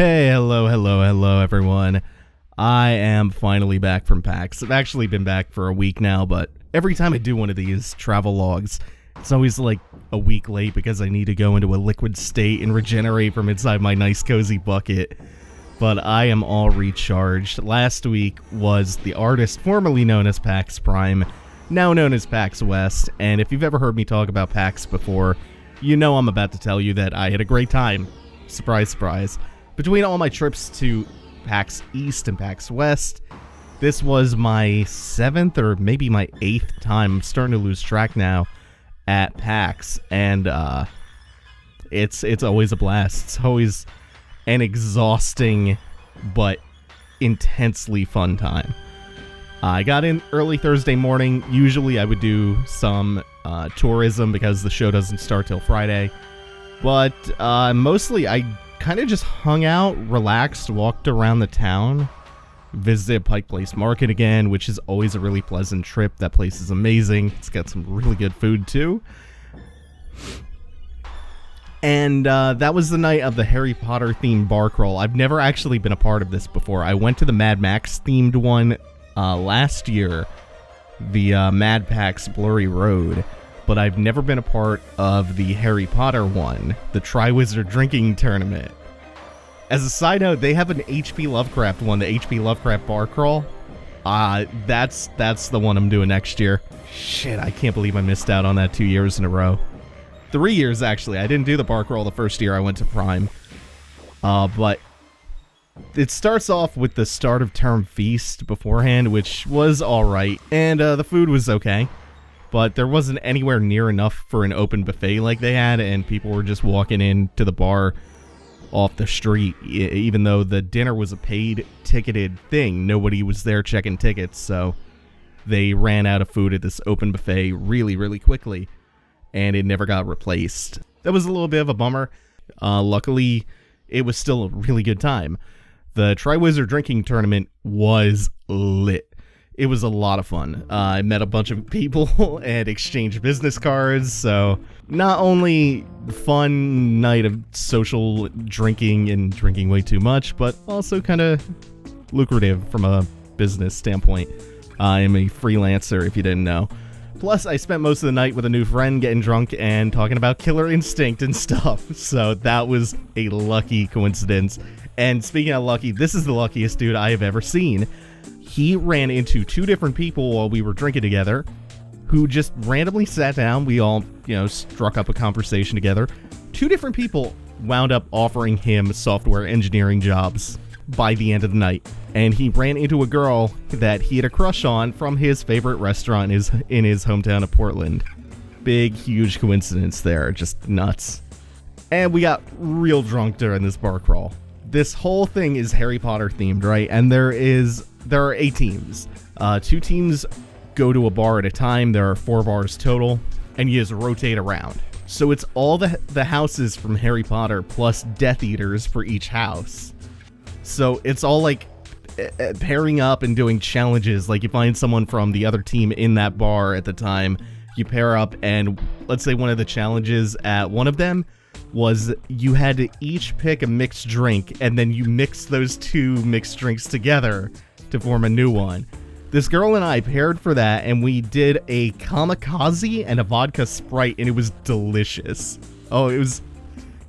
Hey, hello, everyone. I am finally back from PAX. I've actually been back for a week now, but every time I do one of these travel logs, it's always like a week late because I need to go into a liquid state and regenerate from inside my nice cozy bucket. But I am all recharged. Last week was the artist formerly known as PAX Prime, now known as PAX West, and if you've ever heard me talk about PAX before, you know I'm about to tell you that I had a great time. Surprise, surprise. Between all my trips to PAX East and PAX West, this was my 7th or maybe my 8th time. I'm starting to lose track now at PAX, and it's always a blast. It's always an exhausting but intensely fun time. I got in early Thursday morning. Usually I would do some tourism because the show doesn't start till Friday, but mostly I kind of just hung out, relaxed, walked around the town, visited Pike Place Market again, which is always a really pleasant trip. That place is amazing. It's got some really good food too. And that was the night of the Harry Potter themed bar crawl. I've never actually been a part of this before. I went to the Mad Max themed one last year, the Mad PAX Blurry Road, but I've never been a part of the Harry Potter one, the Triwizard Drinking Tournament. As a side note, they have an H.P. Lovecraft one, the H.P. Lovecraft bar crawl. That's the one I'm doing next year. Shit, I can't believe I missed out on that 2 years in a row. 3 years, actually. I didn't do the bar crawl the first year I went to Prime. But it starts off with the start of term feast beforehand, which was alright, and the food was okay. But there wasn't anywhere near enough for an open buffet like they had, and people were just walking into the bar off the street. Even though the dinner was a paid, ticketed thing, nobody was there checking tickets, so they ran out of food at this open buffet really, really quickly, and it never got replaced. That was a little bit of a bummer. Luckily, it was still a really good time. The Triwizard Drinking Tournament was lit. It was a lot of fun. I met a bunch of people and exchanged business cards, so not only fun night of social drinking and drinking way too much, but also kind of lucrative from a business standpoint. I am a freelancer, if you didn't know. Plus, I spent most of the night with a new friend getting drunk and talking about Killer Instinct and stuff, so that was a lucky coincidence. And speaking of lucky, this is the luckiest dude I have ever seen. He ran into two different people while we were drinking together who just randomly sat down. We all, struck up a conversation together. Two different people wound up offering him software engineering jobs by the end of the night. And he ran into a girl that he had a crush on from his favorite restaurant in his hometown of Portland. Big, huge coincidence there. Just nuts. And we got real drunk during this bar crawl. This whole thing is Harry Potter themed, right? And there are 8 teams. 2 teams go to a bar at a time. There are 4 bars total, and you just rotate around. So it's all the houses from Harry Potter plus Death Eaters for each house. So it's all like pairing up and doing challenges. Like you find someone from the other team in that bar at the time, you pair up, and let's say one of the challenges at one of them was you had to each pick a mixed drink, and then you mix those 2 mixed drinks together to form a new one. This girl and I paired for that, and we did a kamikaze and a vodka Sprite, and it was delicious. Oh, it was...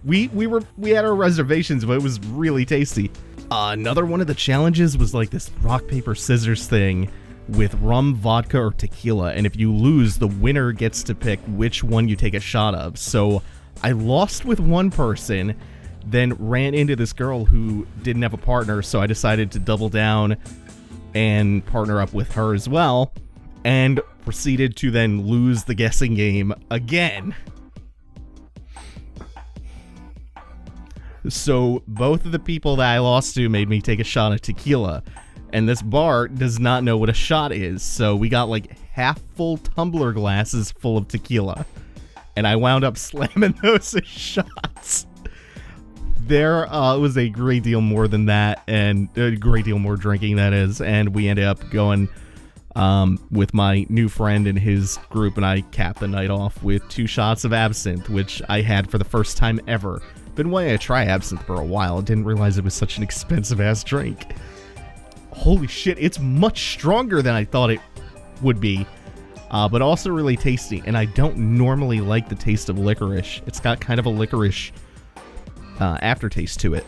We had our reservations, but it was really tasty. Another one of the challenges was like this rock, paper, scissors thing with rum, vodka, or tequila, and if you lose, the winner gets to pick which one you take a shot of. So I lost with one person, then ran into this girl who didn't have a partner, so I decided to double down and partner up with her as well, and proceeded to then lose the guessing game again. So both of the people that I lost to made me take a shot of tequila, and this bar does not know what a shot is, so we got like half full tumbler glasses full of tequila, and I wound up slamming those as shots. There was a great deal more than that, and a great deal more drinking, that is, and we ended up going with my new friend and his group, and I capped the night off with 2 shots of absinthe, which I had for the first time ever Been wanting to try absinthe for a while. I didn't realize it was such an expensive-ass drink. Holy shit, it's much stronger than I thought it would be. But also really tasty. And I don't normally like the taste of licorice. It's got kind of a licorice aftertaste to it.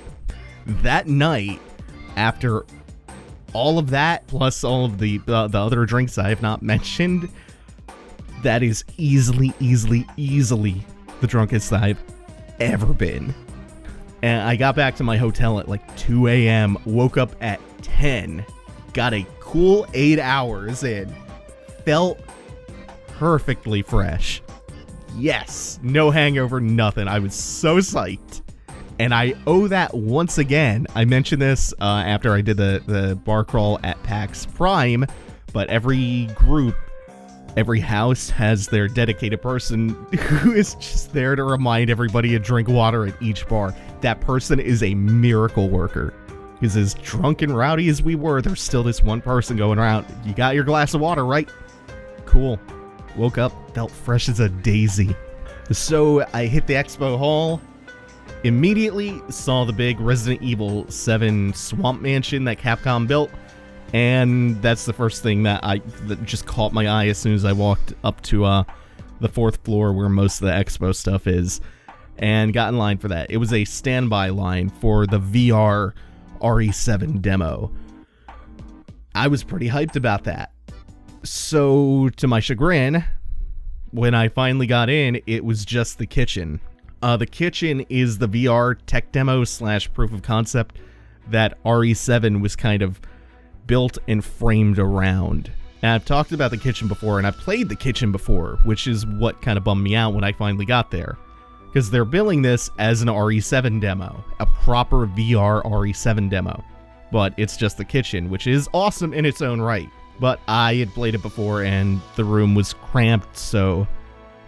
That night, after all of that, plus all of the other drinks I have not mentioned, that is easily the drunkest I've ever been. And I got back to my hotel at like 2 a.m., woke up at 10, got a cool 8 hours in, felt perfectly fresh. Yes, no hangover, nothing. I was so psyched. And I owe that once again. I mentioned this after I did the bar crawl at PAX Prime, but every group, every house has their dedicated person who is just there to remind everybody to drink water at each bar. That person is a miracle worker. Because as drunk and rowdy as we were, there's still this one person going around. You got your glass of water, right? Cool. Woke up, felt fresh as a daisy. So I hit the Expo Hall. Immediately saw the big Resident Evil 7 swamp mansion that Capcom built. And that's the first thing that just caught my eye as soon as I walked up to the 4th floor where most of the Expo stuff is, and got in line for that. It was a standby line for the VR RE7 demo. I was pretty hyped about that. So, to my chagrin, when I finally got in, it was just the kitchen. The kitchen is the VR tech demo / proof of concept that RE7 was kind of built and framed around. And I've talked about the kitchen before, and I've played the kitchen before, which is what kind of bummed me out when I finally got there. Because they're billing this as an RE7 demo, a proper VR RE7 demo. But it's just the kitchen, which is awesome in its own right. But I had played it before, and the room was cramped, so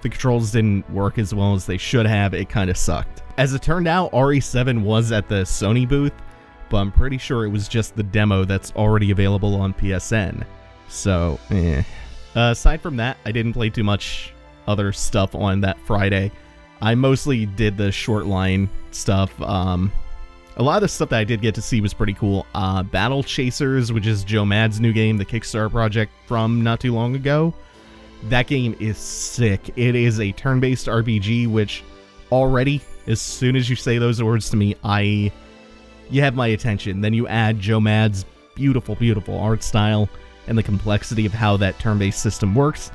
the controls didn't work as well as they should have. It kind of sucked. As it turned out, RE7 was at the Sony booth, but I'm pretty sure it was just the demo that's already available on PSN. So, aside from that, I didn't play too much other stuff on that Friday. I mostly did the short line stuff. A lot of the stuff that I did get to see was pretty cool. Battle Chasers, which is Joe Mad's new game, the Kickstarter project from not too long ago. That game is sick. It is a turn-based RPG, which already, as soon as you say those words to me, you have my attention. Then you add Joe Mad's beautiful, beautiful art style and the complexity of how that turn-based system works.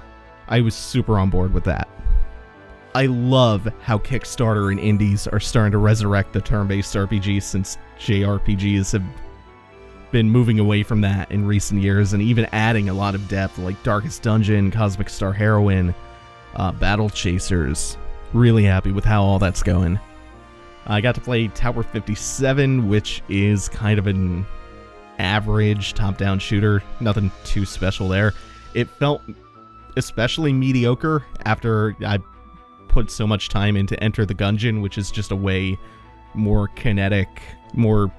I was super on board with that. I love how Kickstarter and indies are starting to resurrect the turn-based RPGs, since JRPGs have been moving away from that in recent years, and even adding a lot of depth like Darkest Dungeon, Cosmic Star Heroine, Battle Chasers. Really happy with how all that's going. I got to play Tower 57, which is kind of an average top-down shooter. Nothing too special there. It felt especially mediocre after I put so much time into Enter the Gungeon, which is just a way more kinetic, more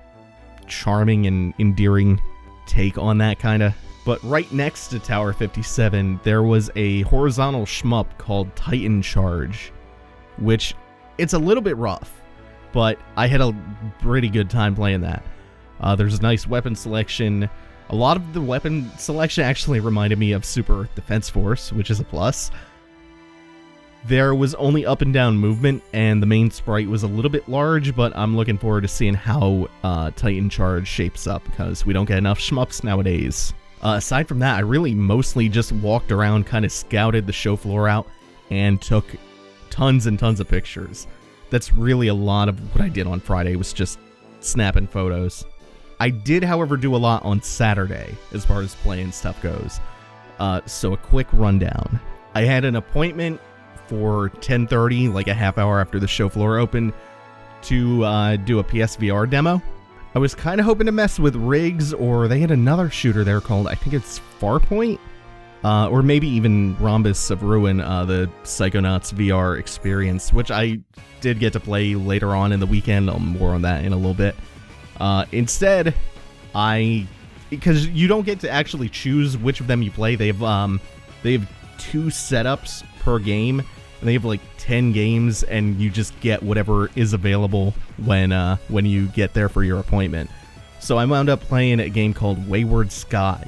charming and endearing take on that kind of. But right next to Tower 57, there was a horizontal shmup called Titan Charge, which it's a little bit rough, but I had a pretty good time playing that. There's a nice weapon selection. A lot of the weapon selection actually reminded me of Super Defense Force, which is a plus. There was only up and down movement, and the main sprite was a little bit large, but I'm looking forward to seeing how Titan Charge shapes up, because we don't get enough shmups nowadays. Aside from that, I really mostly just walked around, kind of scouted the show floor out, and took tons and tons of pictures. That's really a lot of what I did on Friday, was just snapping photos. I did, however, do a lot on Saturday, as far as playing stuff goes. So a quick rundown. I had an appointment for 10:30, like a half hour after the show floor opened, to do a PSVR demo. I was kind of hoping to mess with Riggs, or they had another shooter there called, I think it's Farpoint, or maybe even Rhombus of Ruin, the Psychonauts VR experience, which I did get to play later on in the weekend. I'll more on that in a little bit. Instead, because you don't get to actually choose which of them you play, they have 2 setups per game, and they have like 10 games, and you just get whatever is available when you get there for your appointment. So I wound up playing a game called Wayward Sky.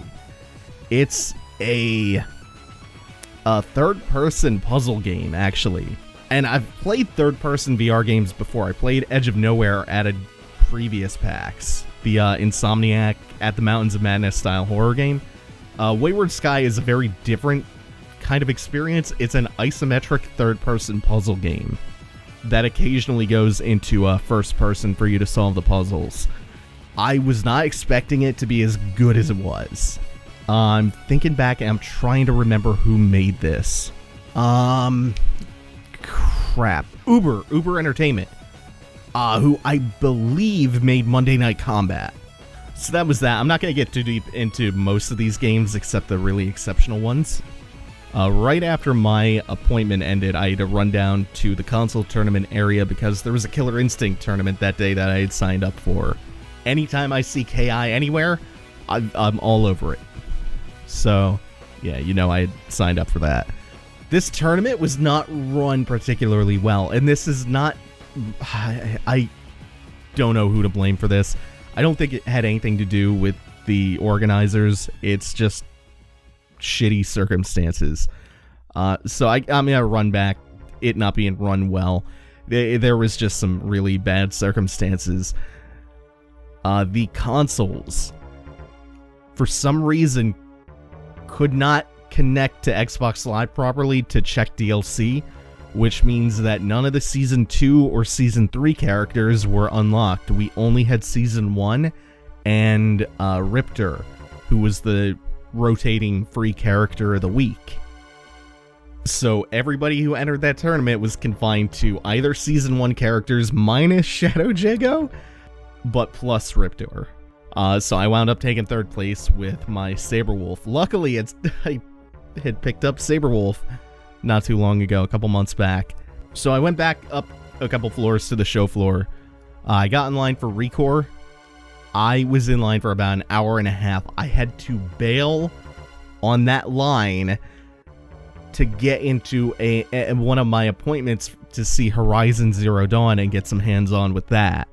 It's a third-person puzzle game, actually. And I've played third-person VR games before. I played Edge of Nowhere at a previous PAX, the Insomniac At the Mountains of Madness style horror game. Wayward Sky is a very different kind of experience. It's an isometric third-person puzzle game that occasionally goes into first-person for you to solve the puzzles. I was not expecting it to be as good as it was. I'm thinking back and I'm trying to remember who made this. Crap. Uber Entertainment. Who I believe made Monday Night Combat. So that was that. I'm not going to get too deep into most of these games except the really exceptional ones. Right after my appointment ended, I had to run down to the console tournament area because there was a Killer Instinct tournament that day that I had signed up for. Anytime I see KI anywhere, I'm all over it. So, yeah, I had signed up for that. This tournament was not run particularly well, and this is not... I don't know who to blame for this. I don't think it had anything to do with the organizers. It's just shitty circumstances. So I'm going to run back it not being run well. There was just some really bad circumstances. The consoles, for some reason, could not connect to Xbox Live properly to check DLC, which means that none of the Season 2 or Season 3 characters were unlocked. We only had Season 1 and Riptor, who was the rotating free character of the week. So everybody who entered that tournament was confined to either Season 1 characters minus Shadow Jago, but plus Riptor. So I wound up taking third place with my Saberwolf. Luckily, I had picked up Saberwolf not too long ago, a couple months back. So I went back up a couple floors to the show floor. I got in line for Recore. I was in line for about an hour and a half. I had to bail on that line to get into one of my appointments to see Horizon Zero Dawn and get some hands-on with that.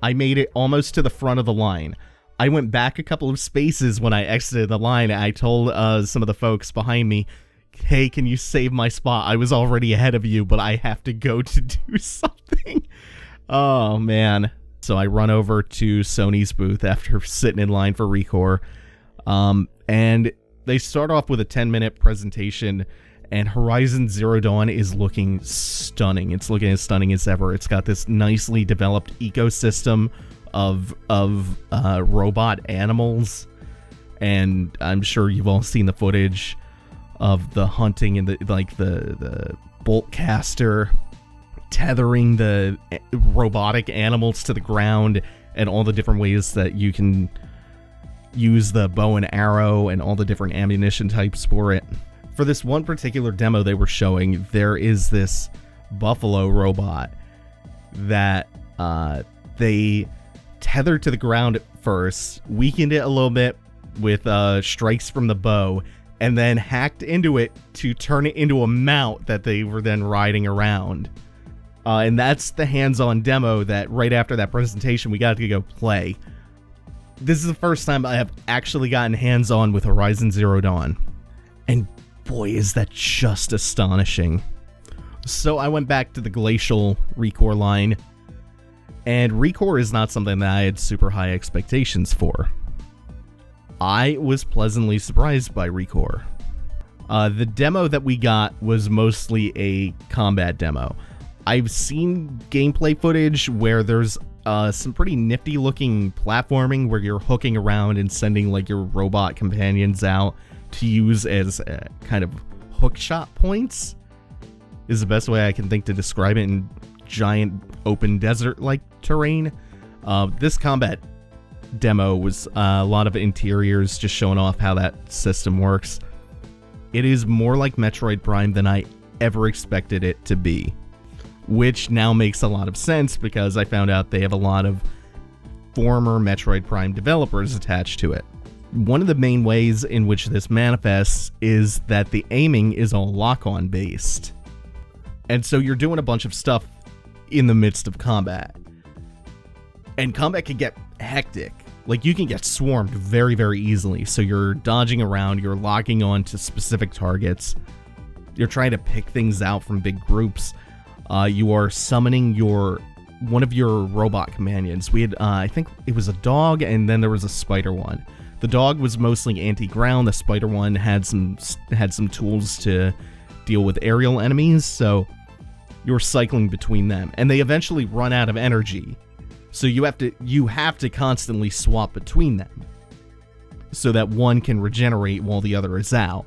I made it almost to the front of the line. I went back a couple of spaces when I exited the line. I told some of the folks behind me, hey, can you save my spot? I was already ahead of you, but I have to go to do something. Oh, man. So I run over to Sony's booth after sitting in line for Recore. And they start off with a 10-minute presentation, and Horizon Zero Dawn is looking stunning. It's looking as stunning as ever. It's got this nicely developed ecosystem of robot animals, and I'm sure you've all seen the footage of the hunting and the bolt caster tethering the robotic animals to the ground, and all the different ways that you can use the bow and arrow and all the different ammunition types for it. For this one particular demo they were showing, there is this buffalo robot that they tethered to the ground at first, weakened it a little bit with strikes from the bow, and then hacked into it to turn it into a mount that they were then riding around. And that's the hands-on demo that right after that presentation we got to go play. This is the first time I have actually gotten hands-on with Horizon Zero Dawn. And boy, is that just astonishing. So I went back to the Glacial Recore line, and Recore is not something that I had super high expectations for. I was pleasantly surprised by Recore. The demo that we got was mostly a combat demo. I've seen gameplay footage where there's some pretty nifty looking platforming where you're hooking around and sending like your robot companions out to use as kind of hook shot points, is the best way I can think to describe it in giant open desert like terrain. This combat demo was a lot of interiors just showing off how that system works. It is more like Metroid Prime than I ever expected it to be, which now makes a lot of sense because I found out they have a lot of former Metroid Prime developers attached to it. One of the main ways in which this manifests is that the aiming is all lock-on based. And so you're doing a bunch of stuff in the midst of combat. And combat can get hectic. Like, you can get swarmed very, very easily. So you're dodging around, you're locking on to specific targets. You're trying to pick things out from big groups. You are summoning one of your robot companions. We had, I think it was a dog, and then there was a spider one. The dog was mostly anti-ground. The spider one had some tools to deal with aerial enemies. So you're cycling between them, and they eventually run out of energy. So you have to constantly swap between them, so that one can regenerate while the other is out.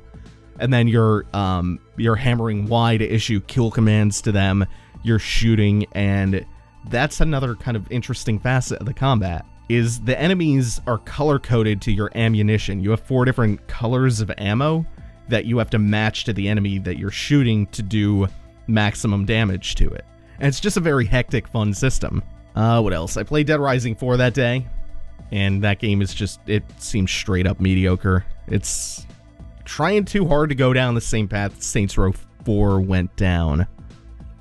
And then you're hammering Y to issue kill commands to them. You're shooting, and that's another kind of interesting facet of the combat. Is the enemies are color coded to your ammunition. You have 4 different colors of ammo that you have to match to the enemy that you're shooting to do maximum damage to it. And it's just a very hectic, fun system. What else? I played Dead Rising 4 that day, and that game is just, it seems straight up mediocre. It's trying too hard to go down the same path Saints Row 4 went down,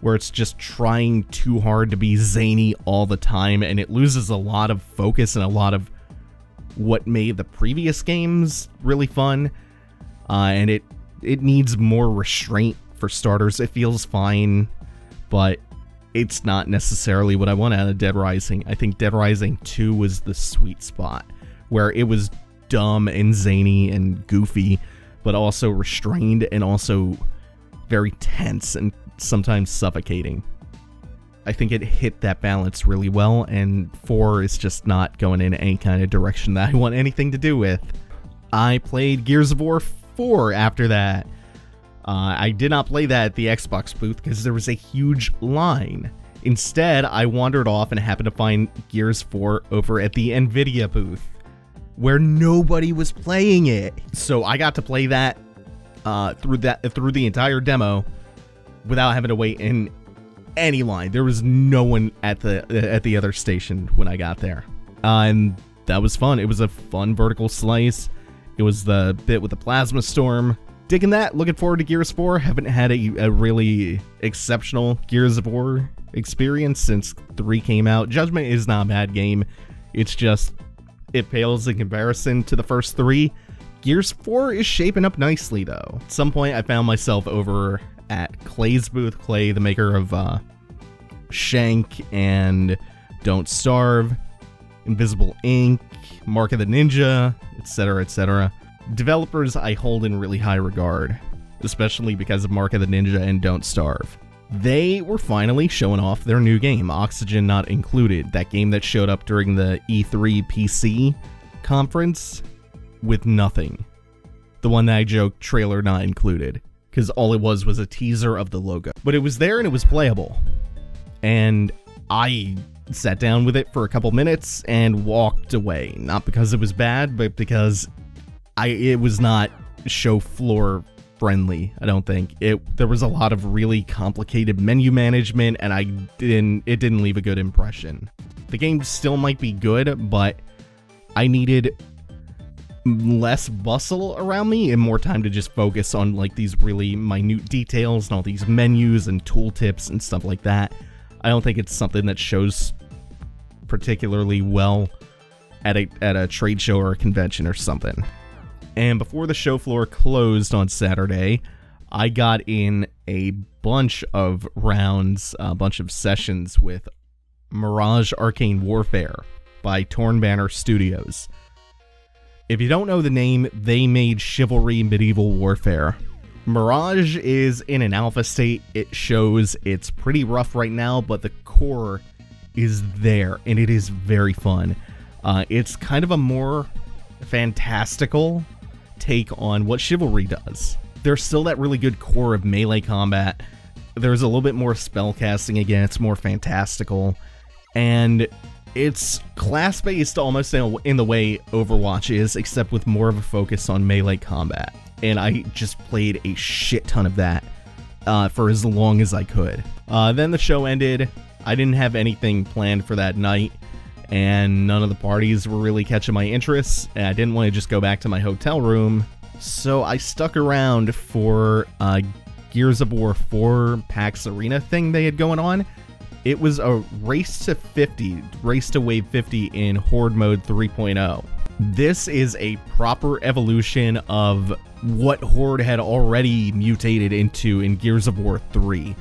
where it's just trying too hard to be zany all the time, and it loses a lot of focus and a lot of what made the previous games really fun. And it needs more restraint for starters. It feels fine, but it's not necessarily what I want out of Dead Rising. I think Dead Rising 2 was the sweet spot, where it was dumb and zany and goofy, but also restrained and also very tense and sometimes suffocating. I think it hit that balance really well, and 4 is just not going in any kind of direction that I want anything to do with. I played Gears of War 4 after that. I did not play that at the Xbox booth because there was a huge line. Instead, I wandered off and happened to find Gears 4 over at the Nvidia booth, where nobody was playing it. So I got to play that through the entire demo without having to wait in any line. There was no one at the other station when I got there, and that was fun. It was a fun vertical slice. It was the bit with the plasma storm. Digging that. Looking forward to Gears 4. Haven't had a really exceptional Gears of War experience since 3 came out. Judgment is not a bad game. It's just, it pales in comparison to the first 3. Gears 4 is shaping up nicely, though. At some point, I found myself over at Clay's booth. Clay, the maker of Shank and Don't Starve, Invisible Ink, Mark of the Ninja, etc., etc. Developers I hold in really high regard, especially because of Mark of the Ninja and Don't Starve. They were finally showing off their new game, Oxygen Not Included, that game that showed up during the E3 PC conference with nothing. The one that I joked, trailer not included, because all it was a teaser of the logo. But it was there and it was playable. And I sat down with it for a couple minutes and walked away. Not because it was bad, but because it was not show floor friendly, I don't think. There was a lot of really complicated menu management, and it didn't leave a good impression. The game still might be good, but I needed less bustle around me and more time to just focus on like these really minute details and all these menus and tooltips and stuff like that. I don't think it's something that shows particularly well at a trade show or a convention or something. And before the show floor closed on Saturday, I got in a bunch of rounds, a bunch of sessions with Mirage Arcane Warfare by Torn Banner Studios. If you don't know the name, they made Chivalry Medieval Warfare. Mirage is in an alpha state. It shows it's pretty rough right now, but the core is there, and it is very fun. It's kind of a more fantastical take on what Chivalry does. There's still that really good core of melee combat. There's a little bit more spellcasting again. It's more fantastical, and it's class-based almost in the way Overwatch is, except with more of a focus on melee combat. And I just played a shit ton of that for as long as I could. Then the show ended. I didn't have anything planned for that night, and none of the parties were really catching my interest, and I didn't want to just go back to my hotel room, so I stuck around for Gears of War 4 PAX Arena thing they had going on. It was a race to 50, race to wave 50 in Horde mode 3.0. This is a proper evolution of what Horde had already mutated into in Gears of War 3.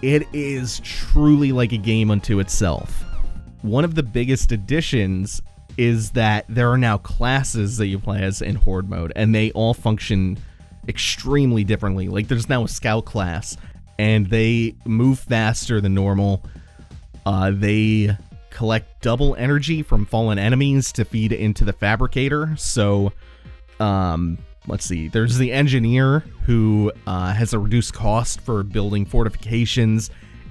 It is truly like a game unto itself. One of the biggest additions is that there are now classes that you play as in Horde mode, and they all function extremely differently. Like, there's now a scout class, and they move faster than normal. They collect double energy from fallen enemies to feed into the fabricator. So, let's see. There's the engineer who has a reduced cost for building fortifications.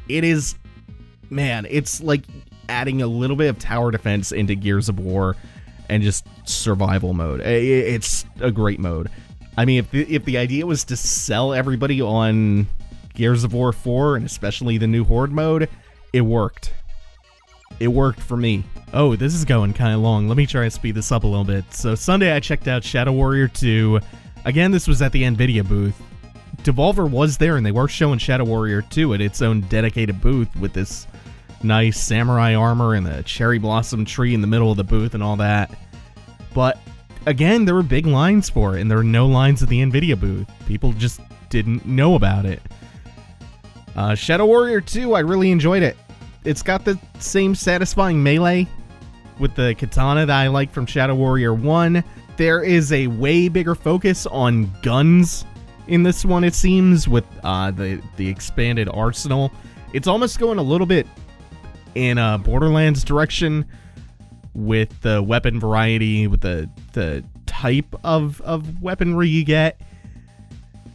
It is, man, it's like adding a little bit of tower defense into Gears of War and just survival mode. It's a great mode. I mean, if the idea was to sell everybody on Gears of War 4, and especially the new Horde mode, it worked. It worked for me. Oh, this is going kind of long. Let me try to speed this up a little bit. So Sunday I checked out Shadow Warrior 2. Again, this was at the NVIDIA booth. Devolver was there, and they were showing Shadow Warrior 2 at its own dedicated booth with this nice samurai armor and the cherry blossom tree in the middle of the booth and all that. But again, there were big lines for it, and there were no lines at the NVIDIA booth. People just didn't know about it. Shadow Warrior 2, I really enjoyed it. It's got the same satisfying melee with the katana that I like from Shadow Warrior 1. There is a way bigger focus on guns in this one, it seems, with the expanded arsenal. It's almost going a little bit in a Borderlands direction with the weapon variety, with the type of weaponry you get,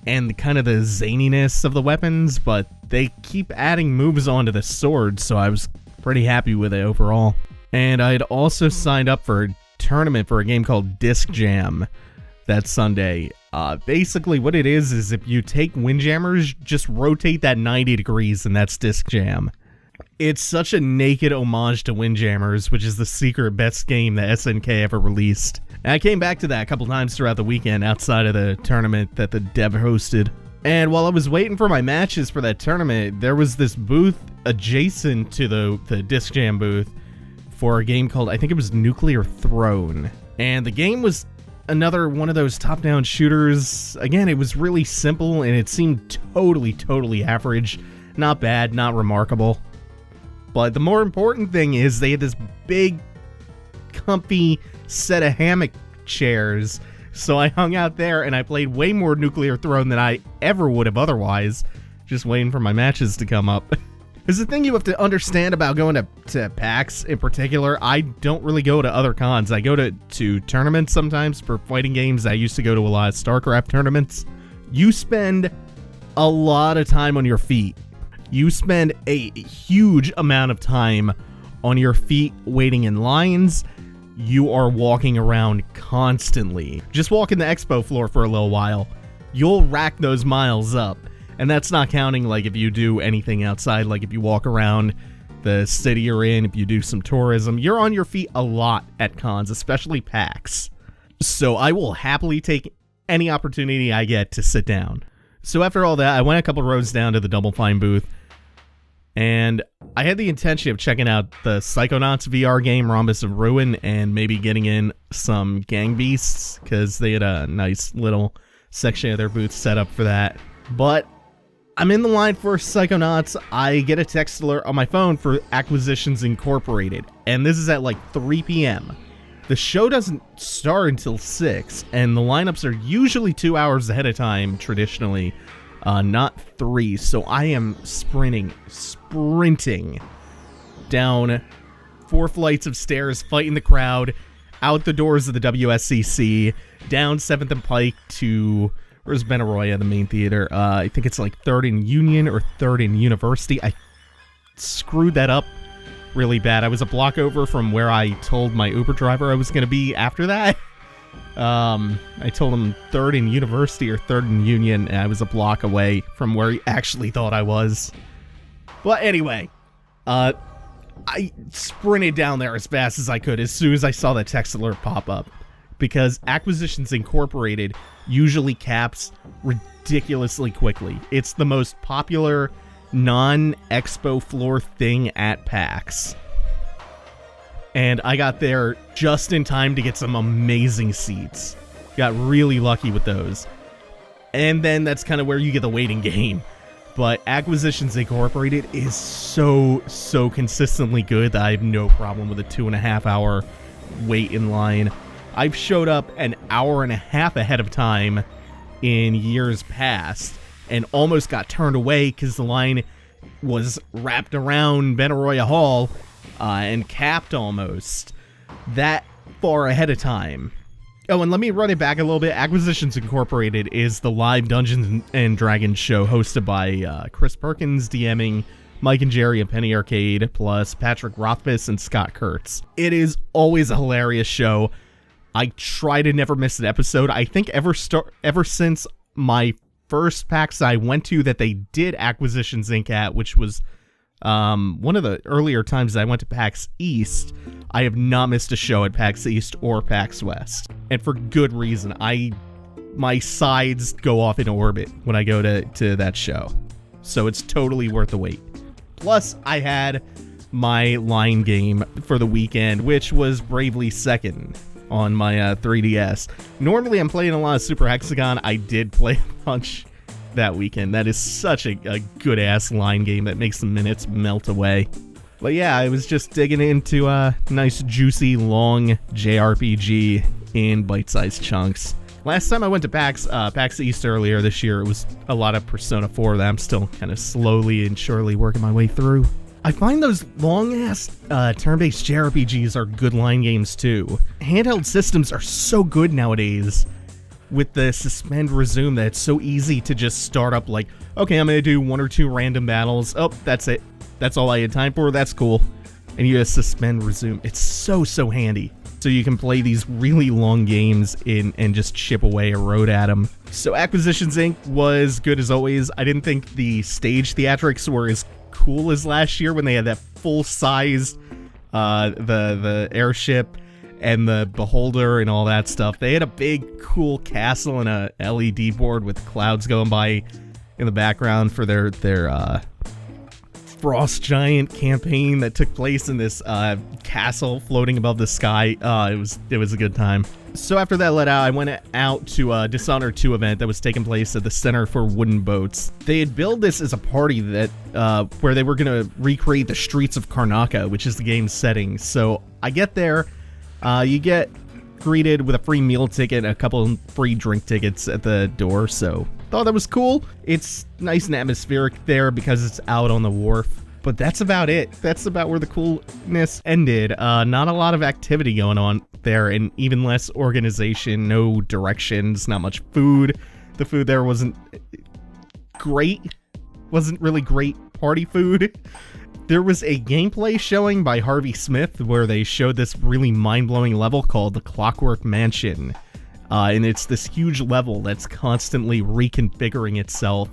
and the kind of the zaniness of the weapons, but they keep adding moves onto the sword, so I was pretty happy with it overall. And I'd also signed up for a tournament for a game called Disc Jam that Sunday. Basically what it is if you take Windjammers, just rotate that 90 degrees, and that's Disc Jam. It's such a naked homage to Windjammers, which is the secret best game that SNK ever released. And I came back to that a couple times throughout the weekend outside of the tournament that the dev hosted. And while I was waiting for my matches for that tournament, there was this booth adjacent to the Disc Jam booth for a game called, I think it was Nuclear Throne. And the game was another one of those top-down shooters. Again, it was really simple, and it seemed totally average. Not bad, not remarkable. But the more important thing is they had this big, comfy set of hammock chairs. So I hung out there, and I played way more Nuclear Throne than I ever would have otherwise, just waiting for my matches to come up. There's the thing you have to understand about going to PAX in particular. I don't really go to other cons. I go to tournaments sometimes for fighting games. I used to go to a lot of StarCraft tournaments. You spend a lot of time on your feet. You spend a huge amount of time on your feet waiting in lines. You are walking around constantly. Just walking the expo floor for a little while. You'll rack those miles up. And that's not counting like if you do anything outside, like if you walk around the city you're in, if you do some tourism. You're on your feet a lot at cons, especially PAX. So I will happily take any opportunity I get to sit down. So after all that, I went a couple rows down to the Double Fine booth. And I had the intention of checking out the Psychonauts VR game, Rhombus of Ruin, and maybe getting in some Gang Beasts, because they had a nice little section of their booth set up for that. But I'm in the line for Psychonauts. I get a text alert on my phone for Acquisitions Incorporated, and this is at like 3 p.m. The show doesn't start until 6, and the lineups are usually 2 hours ahead of time, traditionally. Not 3, so I am sprinting down 4 flights of stairs, fighting the crowd, out the doors of the WSCC, down 7th and Pike to, where's Benaroya, the main theater? I think it's like 3rd and Union or 3rd and University. I screwed that up really bad. I was a block over from where I told my Uber driver I was going to be after that. I told him 3rd and University or 3rd and Union, and I was a block away from where he actually thought I was. But anyway, I sprinted down there as fast as I could as soon as I saw the text alert pop up. because Acquisitions Incorporated usually caps ridiculously quickly. It's the most popular non-Expo floor thing at PAX. And I got there just in time to get some amazing seats. Got really lucky with those. And then that's kind of where you get the waiting game. But Acquisitions Incorporated is so consistently good that I have no problem with a 2.5 hour wait in line. I've showed up an hour and a half ahead of time in years past and almost got turned away because the line was wrapped around Benaroya Hall and capped almost that far ahead of time. Oh, and let me run it back a little bit. Acquisitions Incorporated is the live Dungeons and Dragons show hosted by Chris Perkins, DMing Mike and Jerry of Penny Arcade, plus Patrick Rothfuss and Scott Kurtz. It is always a hilarious show. I try to never miss an episode. I think ever since my first PAX I went to that they did Acquisitions Inc. at, which was one of the earlier times I went to PAX East, I have not missed a show at PAX East or PAX West. And for good reason. My sides go off in orbit when I go to that show. So it's totally worth the wait. Plus, I had my line game for the weekend, which was Bravely Second on my 3DS. Normally, I'm playing a lot of Super Hexagon. I did play a bunch that weekend. That is such a good-ass line game that makes the minutes melt away. But yeah, I was just digging into a nice, juicy, long JRPG in bite-sized chunks. Last time I went to PAX East earlier this year, it was a lot of Persona 4 that I'm still kind of slowly and surely working my way through. I find those long-ass turn-based JRPGs are good line games too. Handheld systems are so good nowadays with the suspend resume that it's so easy to just start up like, okay, I'm gonna do 1 or 2 random battles. Oh, that's it. That's all I had time for. That's cool. And you just suspend resume. It's so handy. So you can play these really long games and just chip away a road at them. So Acquisitions Inc. was good as always. I didn't think the stage theatrics were as cool as last year when they had that full-sized the airship and the beholder and all that stuff. They had a big cool castle and a LED board with clouds going by in the background for their Frost Giant campaign that took place in this castle floating above the sky. It was a good time. So after that let out, I went out to a Dishonored 2 event that was taking place at the Center for Wooden Boats. They had billed this as a party that where they were going to recreate the streets of Karnaka, which is the game's setting. So I get there, you get greeted with a free meal ticket and a couple free drink tickets at the door, so thought that was cool. It's nice and atmospheric there because it's out on the wharf. But that's about it. That's about where the coolness ended. Not a lot of activity going on there, and even less organization, no directions, not much food. The food there wasn't great. Wasn't really great party food. There was a gameplay showing by Harvey Smith where they showed this really mind-blowing level called the Clockwork Mansion. And it's this huge level that's constantly reconfiguring itself.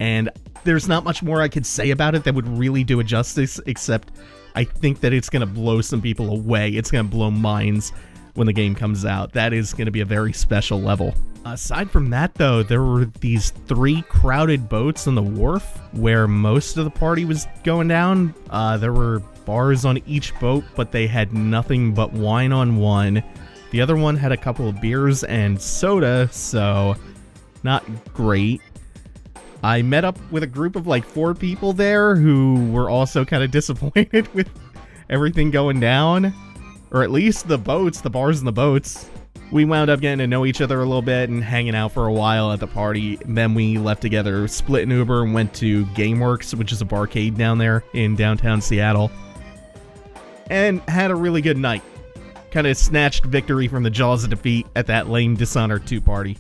And there's not much more I could say about it that would really do it justice, except I think that it's going to blow some people away. It's going to blow minds when the game comes out. That is going to be a very special level. Aside from that, though, there were these 3 crowded boats on the wharf where most of the party was going down. There were bars on each boat, but they had nothing but wine on one. The other one had a couple of beers and soda, so not great. I met up with a group of like 4 people there who were also kind of disappointed with everything going down. Or at least the boats, the bars and the boats. We wound up getting to know each other a little bit and hanging out for a while at the party. Then we left together, split an Uber, and went to GameWorks, which is a barcade down there in downtown Seattle. And had a really good night. Kind of snatched victory from the jaws of defeat at that lame Dishonored 2 party.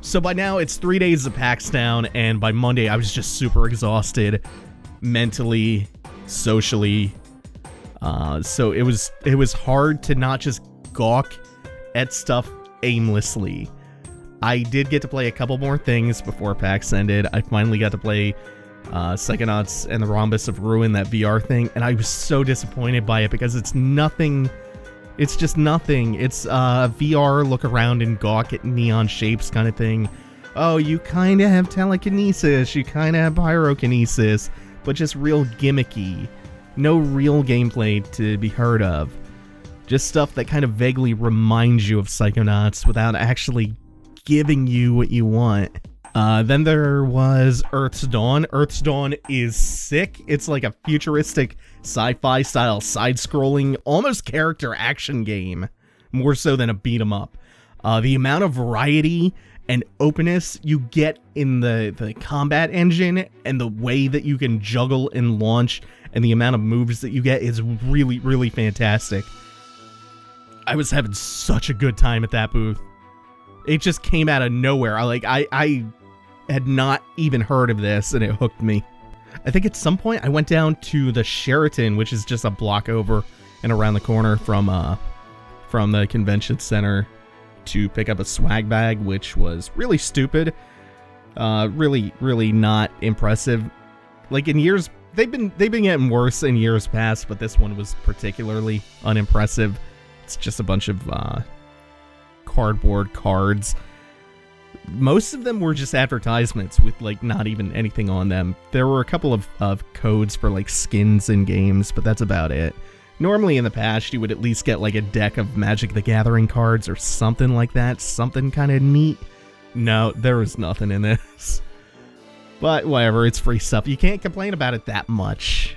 So by now, it's 3 days of PAX down, and by Monday, I was just super exhausted, mentally, socially. So it was hard to not just gawk at stuff aimlessly. I did get to play a couple more things before PAX ended. I finally got to play Psychonauts and the Rhombus of Ruin, that VR thing, and I was so disappointed by it because it's nothing It's just nothing. It's VR, look around and gawk at neon shapes kind of thing. Oh, you kind of have telekinesis, you kind of have pyrokinesis, but just real gimmicky. No real gameplay to be heard of. Just stuff that kind of vaguely reminds you of Psychonauts without actually giving you what you want. Then there was Earth's Dawn. Earth's Dawn is sick. It's like a futuristic sci-fi style side-scrolling, almost character action game, more so than a beat-em-up. The amount of variety and openness you get in the combat engine and the way that you can juggle and launch and the amount of moves that you get is really, really fantastic. I was having such a good time at that booth. It just came out of nowhere. I had not even heard of this, and it hooked me. I think at some point I went down to the Sheraton, which is just a block over and around the corner from the convention center, to pick up a swag bag, which was really stupid. Really, really not impressive. Like in years, they've been getting worse in years past, but this one was particularly unimpressive. It's just a bunch of cardboard cards. Most of them were just advertisements with like not even anything on them. There were a couple of codes for like skins in games, but that's about it. Normally in the past you would at least get like a deck of Magic the Gathering cards or something like that, something kind of neat. No, there was nothing in this. But whatever, it's free stuff. You can't complain about it that much.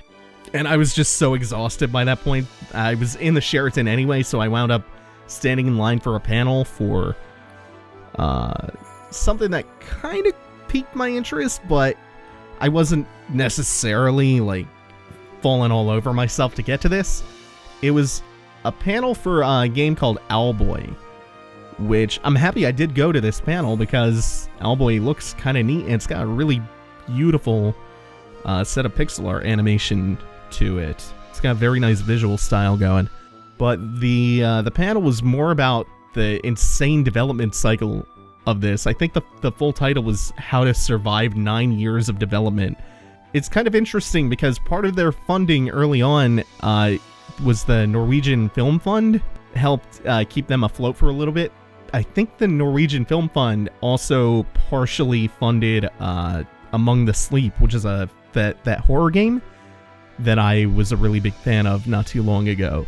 And I was just so exhausted by that point. I was in the Sheraton anyway, so I wound up standing in line for a panel for something that kind of piqued my interest, but I wasn't necessarily like falling all over myself to get to this. It was a panel for a game called Owlboy, which I'm happy I did go to this panel because Owlboy looks kind of neat and it's got a really beautiful set of pixel art animation to it. It's got a very nice visual style going. But the panel was more about the insane development cycle of this. I think the full title was How to Survive 9 Years of Development. It's kind of interesting because part of their funding early on was the Norwegian Film Fund, helped keep them afloat for a little bit. I think the Norwegian Film Fund also partially funded Among the Sleep, which is that horror game that I was a really big fan of not too long ago.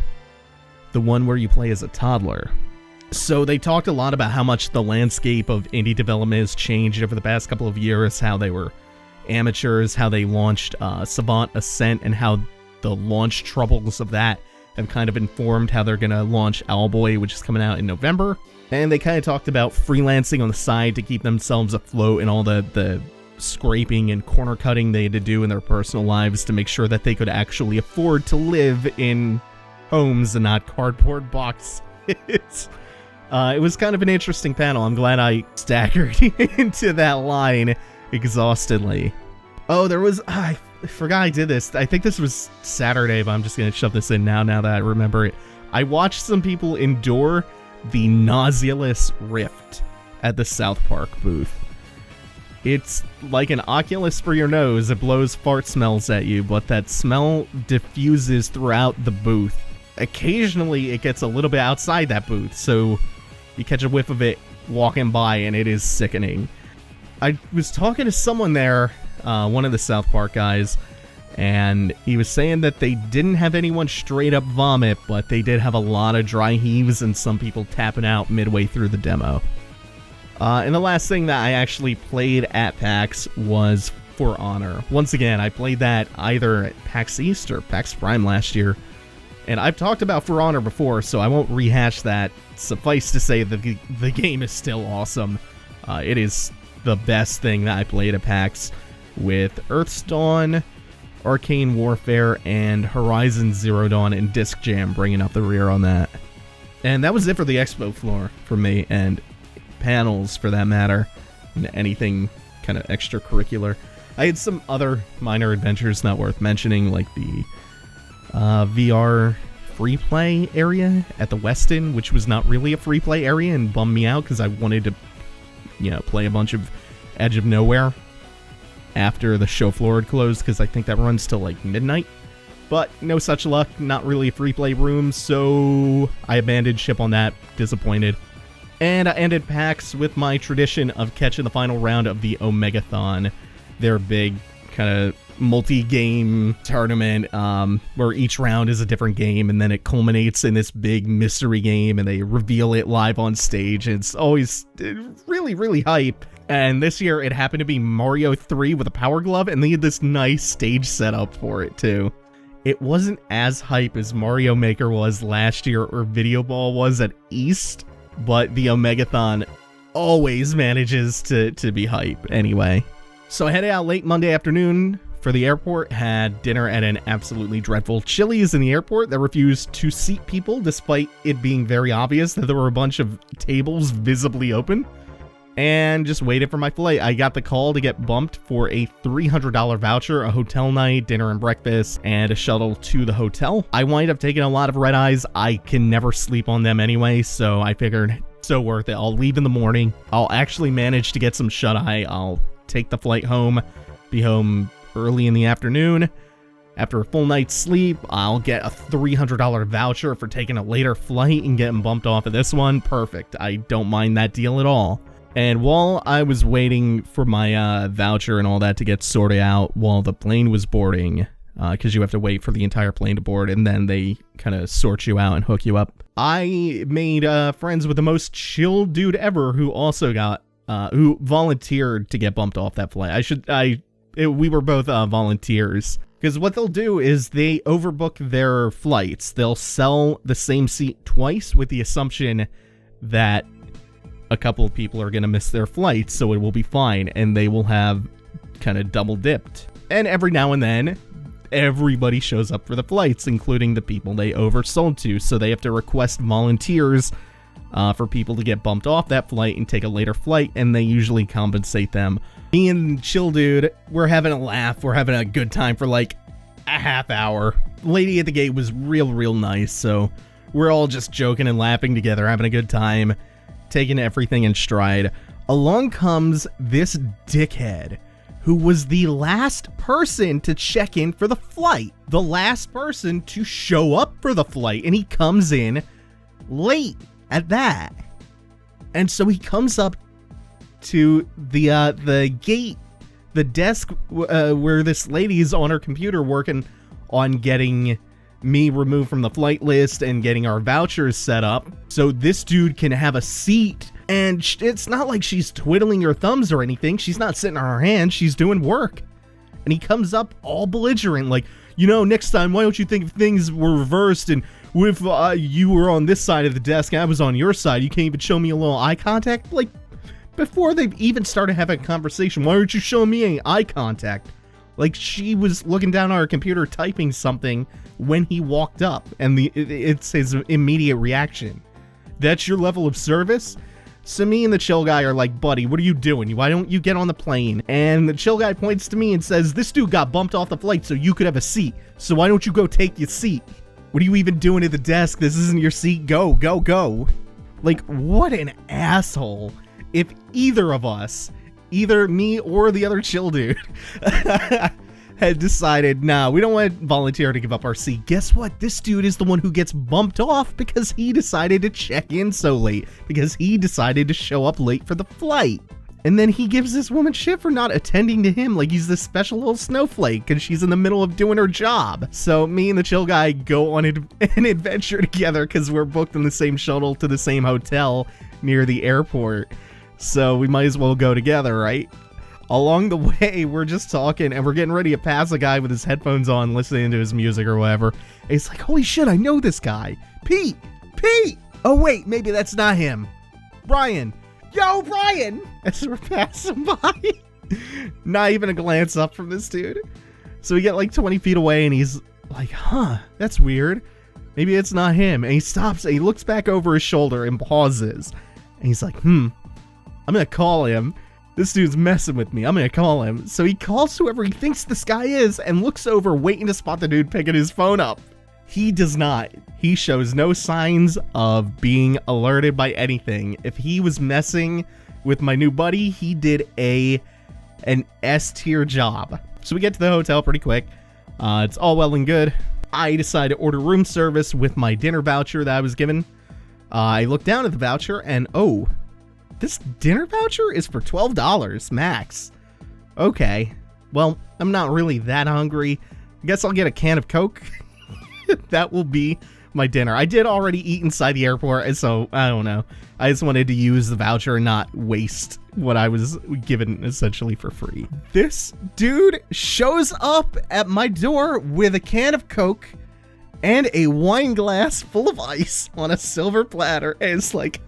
The one where you play as a toddler. So they talked a lot about how much the landscape of indie development has changed over the past couple of years, how they were amateurs, how they launched Savant Ascent, and how the launch troubles of that have kind of informed how they're going to launch Owlboy, which is coming out in November. And they kind of talked about freelancing on the side to keep themselves afloat and all the scraping and corner cutting they had to do in their personal lives to make sure that they could actually afford to live in homes and not cardboard boxes. It was kind of an interesting panel. I'm glad I staggered into that line exhaustedly. Oh, there was... I forgot I did this. I think this was Saturday, but I'm just going to shove this in now that I remember it. I watched some people endure the nauseous Rift at the South Park booth. It's like an Oculus for your nose. It blows fart smells at you, but that smell diffuses throughout the booth. Occasionally, it gets a little bit outside that booth, so you catch a whiff of it walking by, and it is sickening. I was talking to someone there, one of the South Park guys, and he was saying that they didn't have anyone straight up vomit, but they did have a lot of dry heaves and some people tapping out midway through the demo. And the last thing that I actually played at PAX was For Honor. Once again, I played that either at PAX East or PAX Prime last year. And I've talked about For Honor before, so I won't rehash that. Suffice to say that the game is still awesome. It is the best thing that I played at PAX, with Earth's Dawn, Arcane Warfare, and Horizon Zero Dawn and Disc Jam bringing up the rear on that. And that was it for the expo floor for me, and panels for that matter, and anything kind of extracurricular. I had some other minor adventures not worth mentioning, like the VR free play area at the Westin, which was not really a free play area and bummed me out because I wanted to, play a bunch of Edge of Nowhere after the show floor had closed, because I think that runs till like midnight. but no such luck, not really a free play room, so I abandoned ship on that, disappointed. And I ended PAX with my tradition of catching the final round of the Omegathon, their big kind of multi-game tournament where each round is a different game, and then it culminates in this big mystery game, and they reveal it live on stage. It's always really, really hype. And this year it happened to be Mario 3 with a Power Glove, and they had this nice stage setup for it too. It wasn't as hype as Mario Maker was last year or Video Ball was at East, but the Omegathon always manages to be hype anyway. So I headed out late Monday afternoon for the airport, had dinner at an absolutely dreadful Chili's in the airport that refused to seat people despite it being very obvious that there were a bunch of tables visibly open, and just waited for my flight. I got the call to get bumped for a $300 voucher, a hotel night, dinner and breakfast, and a shuttle to the hotel. I wind up taking a lot of red eyes. I can never sleep on them anyway, so I figured so worth it. I'll leave in the morning. I'll actually manage to get some shut-eye. I'll take the flight home, be home early in the afternoon. After a full night's sleep, I'll get a $300 voucher for taking a later flight and getting bumped off of this one. Perfect. I don't mind that deal at all. And while I was waiting for my voucher and all that to get sorted out while the plane was boarding, because you have to wait for the entire plane to board and then they kind of sort you out and hook you up, I made friends with the most chill dude ever who also got who volunteered to get bumped off that flight. We were both volunteers, because what they'll do is they overbook their flights. They'll sell the same seat twice with the assumption that a couple of people are going to miss their flights, so it will be fine, and they will have kind of double dipped. And every now and then, everybody shows up for the flights, including the people they oversold to, so they have to request volunteers for people to get bumped off that flight and take a later flight, and they usually compensate them. Me and Chill Dude, we're having a laugh, we're having a good time for like a half hour. Lady at the gate was real nice, so we're all just joking and laughing together, having a good time, taking everything in stride. Along comes this dickhead who was the last person to check in for the flight, the last person to show up for the flight, and he comes in late at that. And so he comes up to the gate, the desk where this lady's on her computer working on getting me removed from the flight list and getting our vouchers set up so this dude can have a seat. And it's not like she's twiddling her thumbs or anything. She's not sitting on her hands. She's doing work. And he comes up all belligerent like, you know, next time, why don't you think if things were reversed and if you were on this side of the desk and I was on your side, you can't even show me a little eye contact? Like, before they've even started having a conversation, why aren't you showing me any eye contact? Like, she was looking down on her computer typing something when he walked up, and it's his immediate reaction. That's your level of service? So me and the chill guy are like, buddy, what are you doing? Why don't you get on the plane? And the chill guy points to me and says, this dude got bumped off the flight so you could have a seat. So why don't you go take your seat? What are you even doing at the desk? This isn't your seat. Go, go, go. Like, what an asshole. If either of us, either me or the other chill dude, had decided, nah, we don't want to volunteer to give up our seat. Guess what? This dude is the one who gets bumped off because he decided to check in so late, because he decided to show up late for the flight. And then he gives this woman shit for not attending to him like he's this special little snowflake because she's in the middle of doing her job. So me and the chill guy go on an adventure together because we're booked in the same shuttle to the same hotel near the airport. So we might as well go together, right? Along the way, we're just talking, and we're getting ready to pass a guy with his headphones on, listening to his music or whatever. And he's like, holy shit, I know this guy. Pete! Pete! Oh, wait, maybe that's not him. Brian! Yo, Brian! As we're passing by. Not even a glance up from this dude. So we get like 20 feet away, and he's like, huh, that's weird. Maybe it's not him. And he stops, and he looks back over his shoulder and pauses. And he's like, I'm gonna call him. This dude's messing with me. I'm gonna call him. So he calls whoever he thinks this guy is and looks over, waiting to spot the dude picking his phone up. He does not. He shows no signs of being alerted by anything. If he was messing with my new buddy, he did an S-tier job. So we get to the hotel pretty quick. It's all well and good. I decided to order room service with my dinner voucher that I was given. I looked down at the voucher and, oh, this dinner voucher is for $12 max. Okay, well, I'm not really that hungry. I guess I'll get a can of Coke. That will be my dinner. I did already eat inside the airport, so I don't know. I just wanted to use the voucher and not waste what I was given essentially for free. This dude shows up at my door with a can of Coke and a wine glass full of ice on a silver platter. And it's like,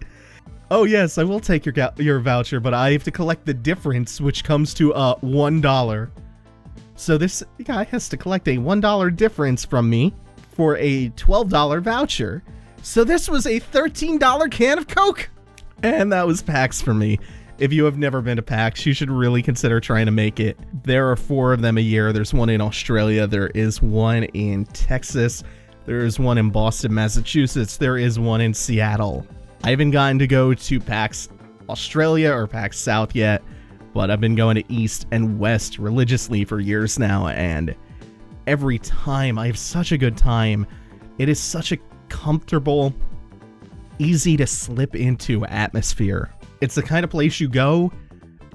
oh yes, I will take your voucher, but I have to collect the difference, which comes to $1. So this guy has to collect a $1 difference from me for a $12 voucher. So this was a $13 can of Coke. And that was PAX for me. If you have never been to PAX, you should really consider trying to make it. There are 4 of them a year. There's one in Australia. There is one in Texas. There is one in Boston, Massachusetts. There is one in Seattle. I haven't gotten to go to PAX Australia or PAX South yet, but I've been going to East and West religiously for years now, and every time I have such a good time. It is such a comfortable, easy to slip into atmosphere. It's the kind of place you go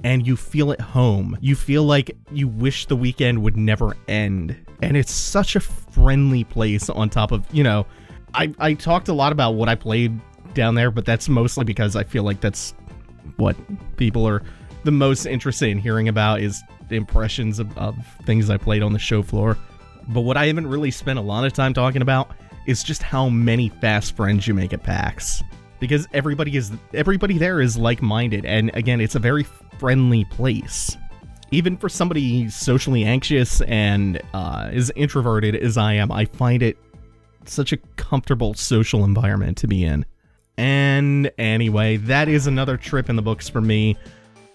and you feel at home. You feel like you wish the weekend would never end. And it's such a friendly place on top of, you know, I talked a lot about what I played down there, but that's mostly because I feel like that's what people are the most interested in hearing about, is the impressions of things I played on the show floor. But what I haven't really spent a lot of time talking about is just how many fast friends you make at PAX. Because everybody there is like-minded, and again, it's a very friendly place. Even for somebody socially anxious and as introverted as I am, I find it such a comfortable social environment to be in. And anyway, that is another trip in the books for me.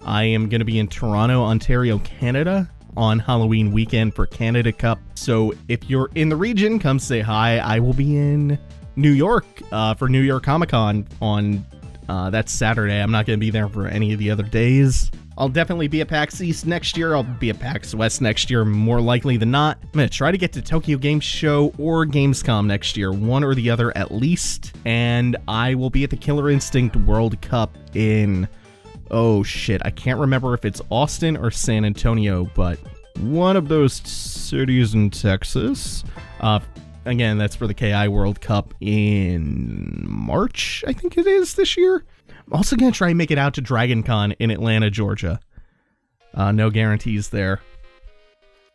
I am going to be in Toronto, Ontario, Canada on Halloween weekend for Canada Cup. So if you're in the region, come say hi. I will be in New York for New York Comic Con on that Saturday. I'm not going to be there for any of the other days. I'll definitely be at PAX East next year. I'll be at PAX West next year, more likely than not. I'm going to try to get to Tokyo Game Show or Gamescom next year, one or the other at least. And I will be at the Killer Instinct World Cup in, oh shit, I can't remember if it's Austin or San Antonio, but one of those cities in Texas. Again, that's for the KI World Cup in March, I think it is this year. I'm also going to try and make it out to Dragon Con in Atlanta, Georgia. No guarantees there.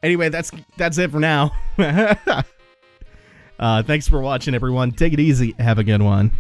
Anyway, that's it for now. Thanks for watching, everyone. Take it easy. Have a good one.